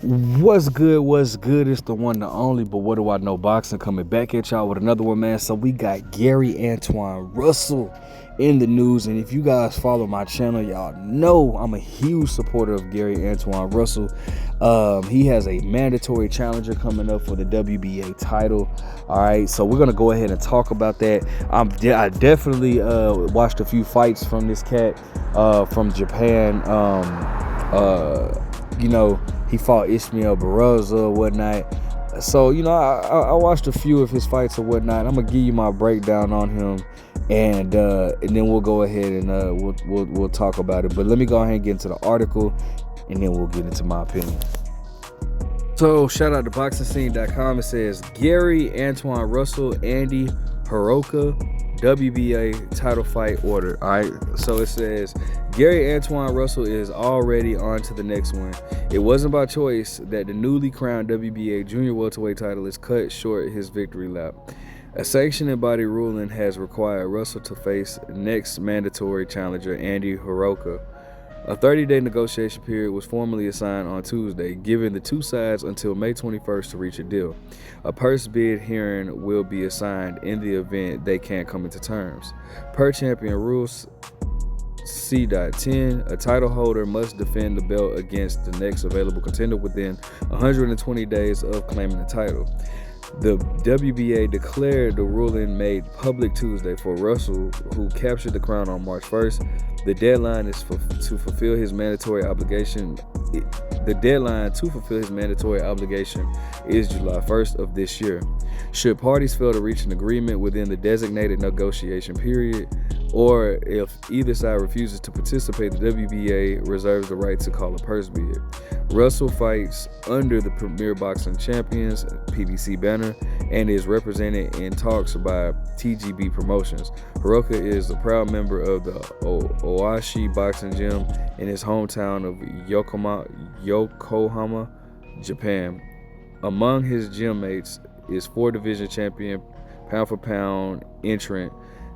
What's good? What's good? It's the one, the only, but what do I know? Boxing coming back at y'all with another one, man. So we got Gary Antuanne Russell in the news, and if you guys follow my channel, y'all know I'm a huge supporter of Gary Antuanne Russell. He has a mandatory challenger coming up for the WBA title. All right, so we're gonna go ahead and talk about that. I definitely watched a few fights from this cat from Japan. You know, he fought Ishmael Barraza or whatnot. So, you know, I watched a few of his fights or whatnot. I'm gonna give you my breakdown on him, and then we'll go ahead and we'll talk about it. But let me go ahead and get into the article, and then we'll get into my opinion. So, shout out to BoxingScene.com. It says Gary Antuanne Russell, Andy Hiraoka, WBA title fight order. All right, so it says Gary Antuanne Russell is already on to the next one. It wasn't by choice that the newly crowned WBA junior welterweight title is cut short his victory lap. A sanctioning body ruling has required Russell to face next mandatory challenger Andy Hiraoka. A 30-day negotiation period was formally assigned on Tuesday, giving the two sides until May 21st to reach a deal. A purse bid hearing will be assigned in the event they can't come into terms. Per champion rules C.10, a title holder must defend the belt against the next available contender within 120 days of claiming the title. The WBA declared the ruling made public Tuesday for Russell, who captured the crown on March 1st. The deadline is to fulfill his mandatory obligation. The deadline to fulfill his mandatory obligation is July 1st of this year. Should parties fail to reach an agreement within the designated negotiation period, or if either side refuses to participate, the WBA reserves the right to call a purse bid. Russell fights under the Premier Boxing Champions (PBC) banner and is represented in talks by TGB Promotions. Hiraoka is a proud member of the Oashi Boxing Gym in his hometown of Yokohama, Japan. Among his gym mates is 4-division champion, pound-for-pound entrant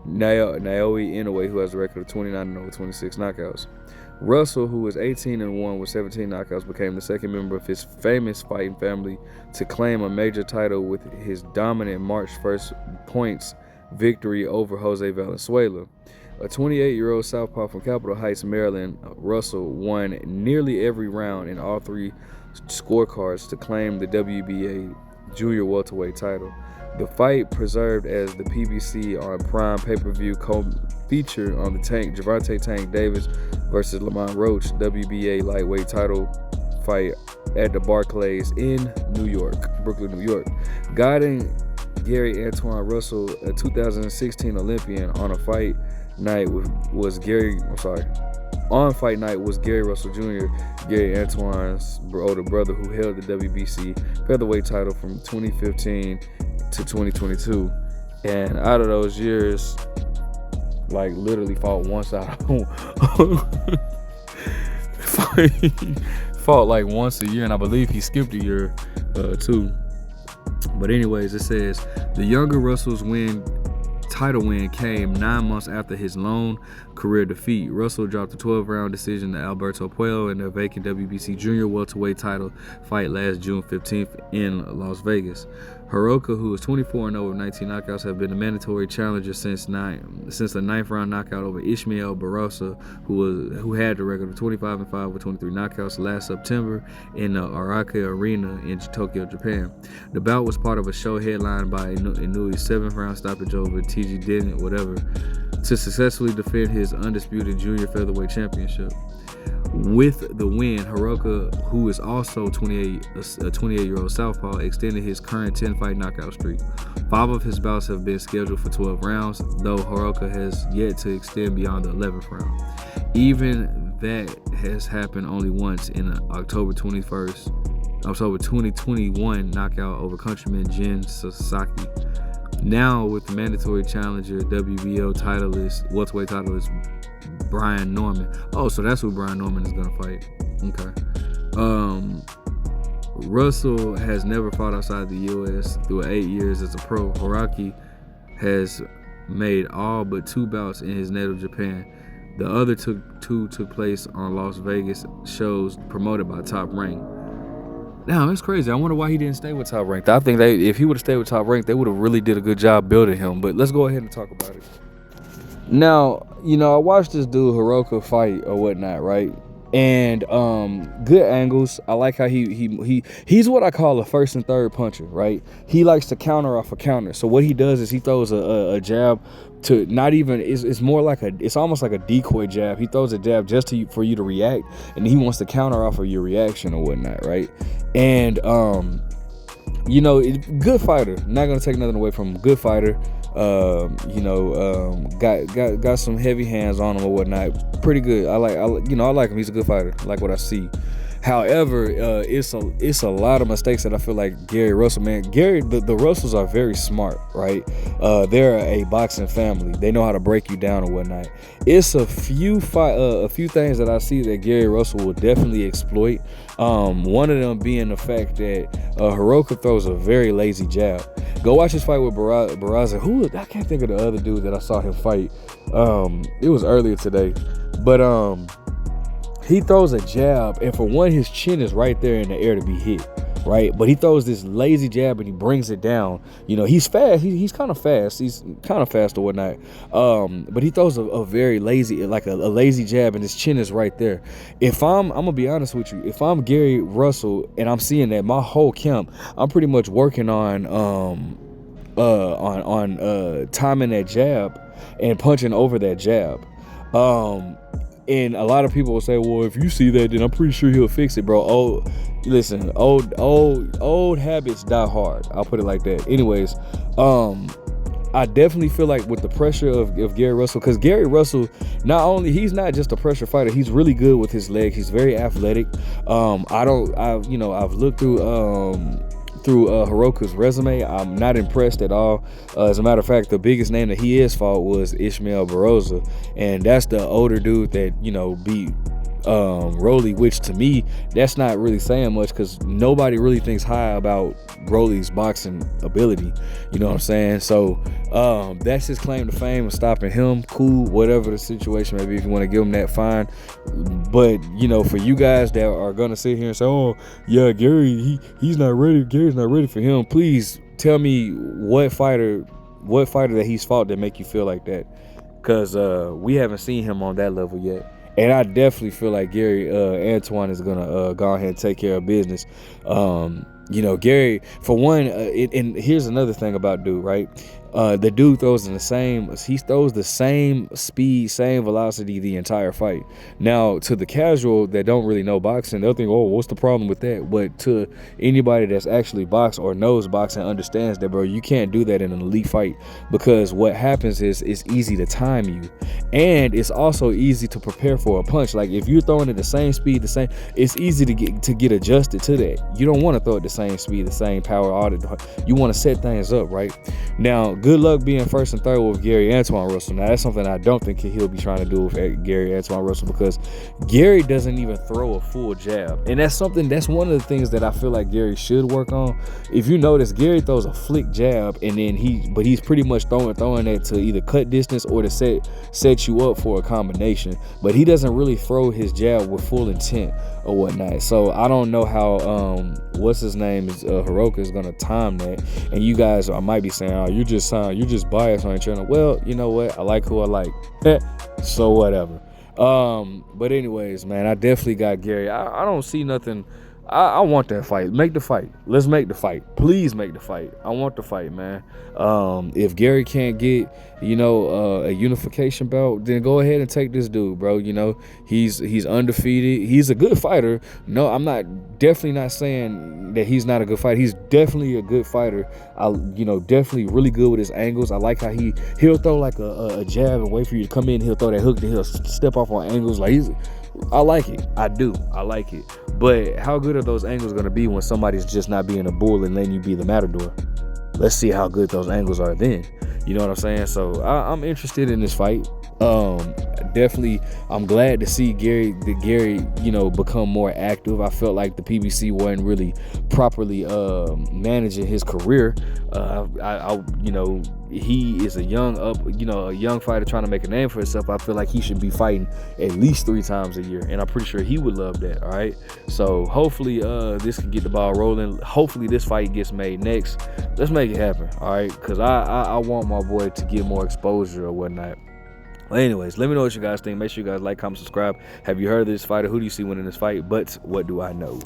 Naoya Inoue, who has a record of 29-0 with 26 knockouts. Russell, who is 18-1 with 17 knockouts, became the second member of his famous fighting family to claim a major title with his dominant March 1st points victory over Jose Valenzuela. A 28-year-old southpaw from Capitol Heights, Maryland, Russell won nearly every round in all three scorecards to claim the WBA junior welterweight title. The fight, preserved as the PBC on Prime pay-per-view, co-featured on the Gervonta Tank Davis versus Lamont Roach WBA lightweight title fight at the Barclays in Brooklyn, New York. Guiding Gary Antuanne Russell, a 2016 Olympian, on fight night was Gary Russell Jr., Gary Antoine's older brother, who held the WBC featherweight title from 2015 to 2022, and out of those years, like, literally fought once out of fought like once a year, and I believe he skipped a year too. But anyways, it says the younger Russell's title win came 9 months after his lone career defeat. Russell dropped a 12-round decision to Alberto Puello in their vacant WBC junior welterweight title fight last June 15th in Las Vegas. Hiraoka, who is 24-0 with 19 knockouts, have been a mandatory challenger since the 9th-round knockout over Ishmael Barraza, who had the record of 25-5 with 23 knockouts last September in the Hiraoka Arena in Tokyo, Japan. The bout was part of a show headlined by Inouye's 7th-round stoppage over TG Didn't, to successfully defend his undisputed junior featherweight championship. With the win, Hiraoka, who is also a 28-year-old southpaw, extended his current 10-fight knockout streak. 5 of his bouts have been scheduled for 12 rounds, though Hiraoka has yet to extend beyond the 11th round. Even that has happened only once in October 2021 knockout over countryman Jin Sasaki. Now, with the mandatory challenger, WBO welterweight titleist Brian Norman. Oh, so that's who Brian Norman is gonna fight. Okay. Russell has never fought outside the U.S. through 8 years as a pro. Hiraoka has made all but 2 bouts in his native Japan. The other two took place on Las Vegas shows promoted by Top Rank. Damn, it's crazy. I wonder why he didn't stay with Top Rank. I think if he would have stayed with Top Rank, they would have really did a good job building him. But let's go ahead and talk about it. Now, I watched this dude Hiraoka fight or whatnot, right? And good angles. I like how he's what I call a first and third puncher, right? He likes to counter off a counter. So what he does is he throws a jab to not even, it's more like it's almost like a decoy jab. He throws a jab just for you to react, and he wants to counter off of your reaction or whatnot, right? And good fighter. Not gonna take nothing away from him. Good fighter. Got some heavy hands on him or whatnot. Pretty good. I like him. He's a good fighter. I like what I see. However, it's a lot of mistakes that I feel like Gary Russell, man. The Russells are very smart, right? They're a boxing family. They know how to break you down or whatnot. It's a few things that I see that Gary Russell will definitely exploit. One of them being the fact that Hiraoka throws a very lazy jab. Go watch his fight with Barraza. I can't think of the other dude that I saw him fight. It was earlier today, but he throws a jab, and for one, his chin is right there in the air to be hit, right? But he throws this lazy jab and he brings it down. He's fast. He's kind of fast. He's kind of fast or whatnot. But he throws a very lazy, like a lazy jab, and his chin is right there. If I'm gonna be honest with you, if I'm Gary Russell and I'm seeing that, my whole camp, I'm pretty much working on timing that jab and punching over that jab. And a lot of people will say, well, if you see that, then I'm pretty sure he'll fix it, bro. Oh, listen, old habits die hard. I'll put it like that. Anyways, I definitely feel like with the pressure of Gary Russell, because Gary Russell, he's not just a pressure fighter, he's really good with his legs. He's very athletic. I've looked through Hiroka's resume. I'm not impressed at all. As a matter of fact, the biggest name that he has fought was Ishmael Barroza, and that's the older dude that beat Rolly, which to me, that's not really saying much because nobody really thinks high about Rolly's boxing ability. You know what I'm saying? So that's his claim to fame of stopping him. Cool, whatever the situation may be. If you want to give him that, fine. But for you guys that are gonna sit here and say, "Oh, yeah, Gary, he's not ready. Gary's not ready for him," please tell me what fighter that he's fought that make you feel like that, because we haven't seen him on that level yet. And I definitely feel like Antuanne is gonna go ahead and take care of business. Gary, for one, and here's another thing about dude, right? The dude throws the same speed, same velocity the entire fight. Now, to the casual that don't really know boxing, they'll think, oh, what's the problem with that? But to anybody that's actually boxed or knows boxing, understands that, bro, you can't do that in an elite fight, because what happens is it's easy to time you, and it's also easy to prepare for a punch. Like if you're throwing at the same speed, it's easy to get adjusted to that. You don't want to throw at the same speed, the same power, you want to set things up, right? Now, good luck being first and third with Gary Antuanne Russell. Now, that's something I don't think he'll be trying to do with Gary Antuanne Russell, because Gary doesn't even throw a full jab. And that's one of the things that I feel like Gary should work on. If you notice, Gary throws a flick jab, and then he's pretty much throwing that to either cut distance or to set you up for a combination. But he doesn't really throw his jab with full intent or whatnot. So I don't know how what's his name is Hiraoka is gonna time that. And you guys might be saying, oh, you're just biased on your channel. Well, you know what? I like who I like. So whatever. But anyways, man, I definitely got Gary. I don't see nothing. I want that fight. Make the fight. Let's make the fight. Please make the fight. I want the fight, man. If Gary can't get, a unification belt, then go ahead and take this dude, bro. He's undefeated. He's a good fighter. No, I'm definitely not saying that he's not a good fighter. He's definitely a good fighter. Definitely really good with his angles. I like how he'll throw like a jab and wait for you to come in. He'll throw that hook, then he'll step off on angles. I like it. I do. I like it. But how good are those angles going to be when somebody's just not being a bull and letting you be the matador? Let's see how good those angles are then. You know what I'm saying? So I'm interested in this fight. definitely, I'm glad to see Gary, you know, become more active. I felt like the PBC wasn't really properly managing his career. You know, he is a young fighter trying to make a name for himself. I feel like he should be fighting at least 3 times a year, and I'm pretty sure he would love that. All right, so hopefully this can get the ball rolling. Hopefully this fight gets made next. Let's make it happen. All right, because I want my boy to get more exposure or whatnot. Well, anyways, let me know what you guys think. Make sure you guys like, comment, subscribe. Have you heard of this fighter? Who do you see winning this fight? But what do I know?